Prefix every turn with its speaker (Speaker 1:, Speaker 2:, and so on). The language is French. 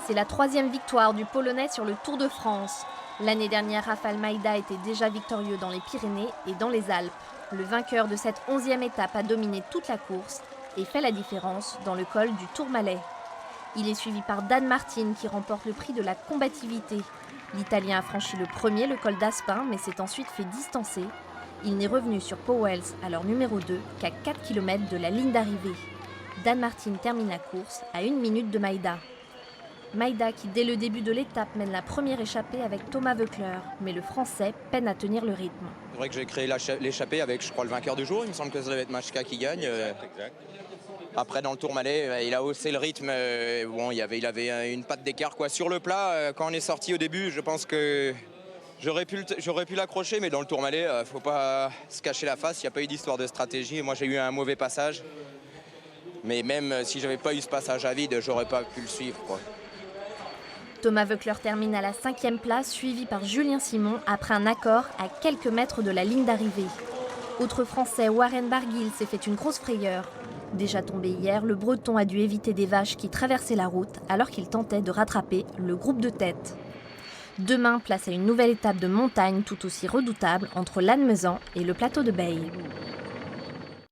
Speaker 1: C'est la troisième victoire du Polonais sur le Tour de France. L'année dernière, Rafał Majda était déjà victorieux dans les Pyrénées et dans les Alpes. Le vainqueur de cette 11e étape a dominé toute la course et fait la différence dans le col du Tourmalet. Il est suivi par Dan Martin qui remporte le prix de la combativité. L'Italien a franchi le premier le col d'Aspin mais s'est ensuite fait distancer. Il n'est revenu sur Powells, alors numéro 2, qu'à 4 km de la ligne d'arrivée. Dan Martin termine la course à 1 minute de Majda. Majda qui dès le début de l'étape mène la première échappée avec Thomas Voeckler, mais le Français peine à tenir le rythme.
Speaker 2: C'est vrai que j'ai créé l'échappée avec, je crois, le vainqueur du jour. Il me semble que ça devait être Machka qui gagne.
Speaker 3: Exact.
Speaker 2: Après, dans le Tourmalet, il a haussé le rythme. Bon, il avait une patte d'écart quoi. Sur le plat, quand on est sorti au début, je pense que j'aurais pu l'accrocher, mais dans le Tourmalet, il ne faut pas se cacher la face. Il n'y a pas eu d'histoire de stratégie. Moi, j'ai eu un mauvais passage. Mais même si je n'avais pas eu ce passage à vide, j'aurais pas pu le suivre, quoi.
Speaker 1: Thomas Voeckler termine à la 5e place, suivi par Julien Simon après un accord à quelques mètres de la ligne d'arrivée. Autre Français, Warren Barguil s'est fait une grosse frayeur. Déjà tombé hier, le Breton a dû éviter des vaches qui traversaient la route alors qu'il tentait de rattraper le groupe de tête. Demain, place à une nouvelle étape de montagne tout aussi redoutable entre Lannemezan et le plateau de Beille.